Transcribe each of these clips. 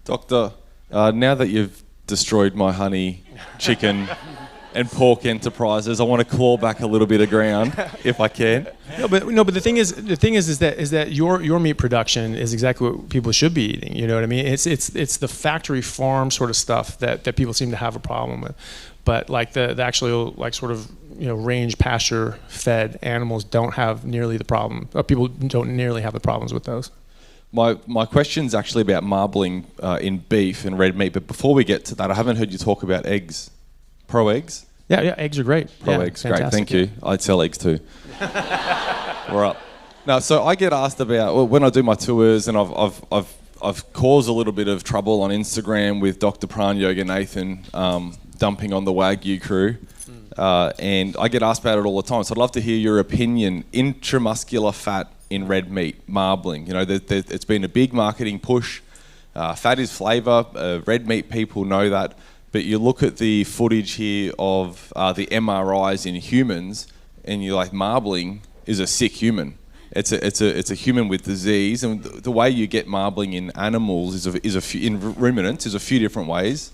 Doctor, now that you've destroyed my honey chicken and pork enterprises, I want to claw back a little bit of ground if I can. No, but the thing is that your meat production is exactly what people should be eating. You know what I mean? It's the factory farm sort of stuff that people seem to have a problem with. But like the actual like sort of range pasture fed animals don't have nearly the problem. People don't nearly have the problems with those. My question's actually about marbling in beef and red meat, but before we get to that, I haven't heard you talk about eggs. Pro eggs? Yeah, eggs are great. Eggs, great, thank you. I'd sell eggs too. We're up. Now, so I get asked about when I do my tours, and I've caused a little bit of trouble on Instagram with Dr. Pran Yoga Nathan dumping on the Wagyu crew, and I get asked about it all the time. So I'd love to hear your opinion. Intramuscular fat in red meat, marbling. It's been a big marketing push. Fat is flavour. Red meat people know that. But you look at the footage here of the MRIs in humans, and you're like, marbling is a sick human. It's a human with disease, and the way you get marbling in animals in ruminants is a few different ways.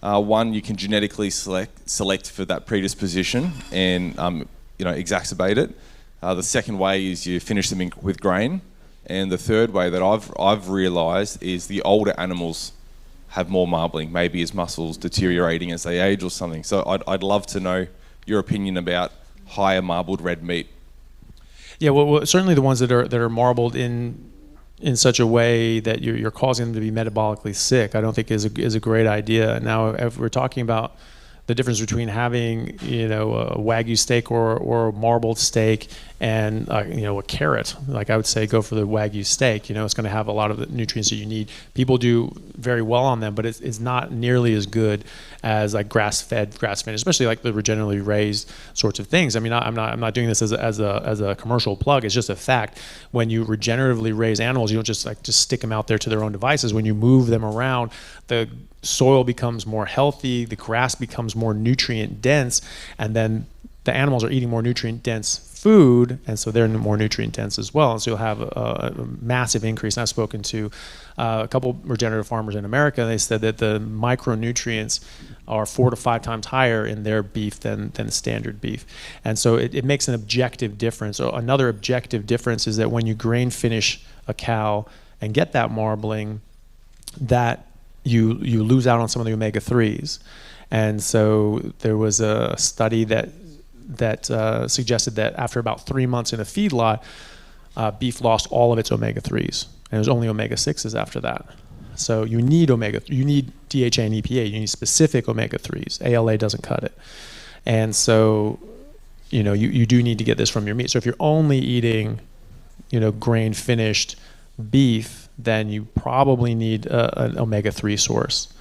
One, you can genetically select for that predisposition and exacerbate it. The second way is you finish them with grain, and the third way that I've realised is the older animals have more marbling, maybe as muscles deteriorating as they age or something. So I'd love to know your opinion about higher marbled red meat. Yeah, well, certainly the ones that are marbled in such a way that you're causing them to be metabolically sick, I don't think is a great idea. Now, if we're talking about the difference between having a Wagyu steak or a marbled steak and a carrot, like I would say go for the Wagyu steak. It's going to have a lot of the nutrients that you need. People do very well on them, but it's not nearly as good as like grass-fed, especially like the regeneratively raised sorts of things. I mean, I'm not doing this as a commercial plug. It's just a fact. When you regeneratively raise animals, you don't just stick them out there to their own devices. When you move them around, the soil becomes more healthy, the grass becomes more nutrient dense, and then the animals are eating more nutrient dense food, and so they're more nutrient dense as well. And so you'll have a massive increase. And I've spoken to a couple regenerative farmers in America. They said that the micronutrients are 4 to 5 times higher in their beef than standard beef. And so it makes an objective difference. So another objective difference is that when you grain finish a cow and get that marbling, that you lose out on some of the omega-3s. And so there was a study that suggested that after about 3 months in a feedlot, beef lost all of its omega-3s, and it was only omega-6s after that. So you need DHA and EPA, you need specific omega-3s. ALA doesn't cut it. And so, you do need to get this from your meat. So if you're only eating, grain finished beef, then you probably need an omega-3 source.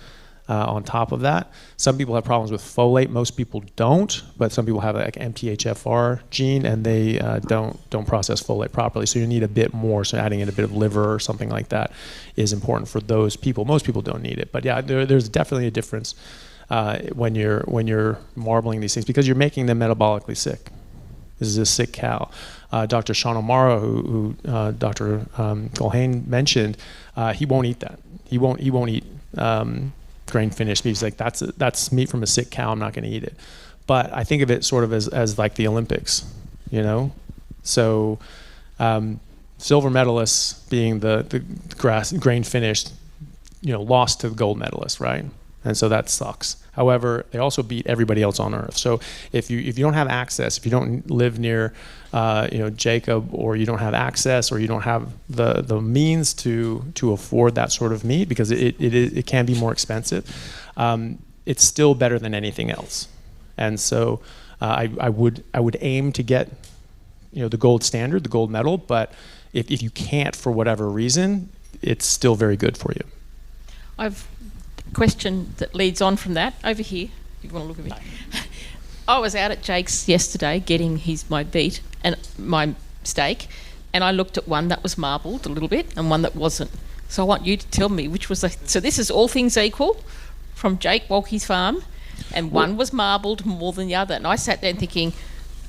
On top of that, some people have problems with folate. Most people don't, but some people have like MTHFR gene, and they don't process folate properly. So you need a bit more. So adding in a bit of liver or something like that is important for those people. Most people don't need it, but yeah, there's definitely a difference when you're marbling these things, because you're making them metabolically sick. This is a sick cow. Dr. Sean O'Mara, who Dr. Culhane mentioned, he won't eat that. He won't eat grain finished beef. He's like, that's meat from a sick cow. I'm not going to eat it. But I think of it sort of as like the Olympics, So silver medalists being the grain finished, lost to the gold medalists, right? And so that sucks. However, they also beat everybody else on earth. So if you don't have access, if you don't live near Jacob, or you don't have access, or you don't have the means to afford that sort of meat, because it can be more expensive, it's still better than anything else. And so I would aim to get the gold standard, the gold medal, but if you can't for whatever reason, it's still very good for you. I've question that leads on from that over here. You want to look at me? I was out at Jake's yesterday getting my beet and my steak, and I looked at one that was marbled a little bit and one that wasn't. So I want you to tell me which was so this is all things equal from Jake Walke's farm, and one was marbled more than the other. And I sat there thinking,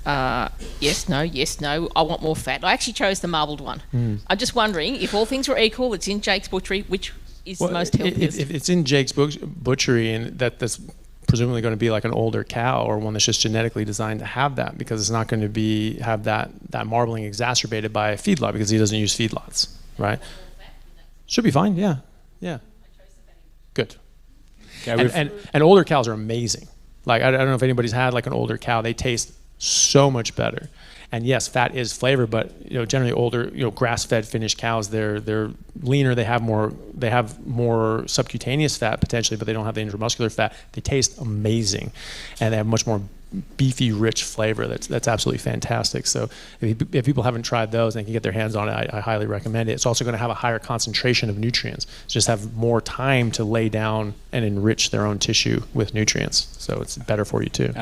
yes, no, I want more fat. I actually chose the marbled one. I'm just wondering, if all things were equal, it's in Jake's butchery, which is the most healthiest? If it's in Jake's butchery, and that's presumably going to be like an older cow or one that's just genetically designed to have that, because it's not going to have that marbling exacerbated by a feedlot, because he doesn't use feedlots, right? Should be fine. Yeah. Good. And older cows are amazing. Like I don't know if anybody's had like an older cow. They taste so much better. And yes, fat is flavor, but generally older, grass-fed finished cows, they're leaner. They have more subcutaneous fat potentially, but they don't have the intramuscular fat. They taste amazing, and they have much more beefy, rich flavor. That's absolutely fantastic. So if people haven't tried those and can get their hands on it, I highly recommend it. It's also going to have a higher concentration of nutrients. Just have more time to lay down and enrich their own tissue with nutrients. So it's better for you too.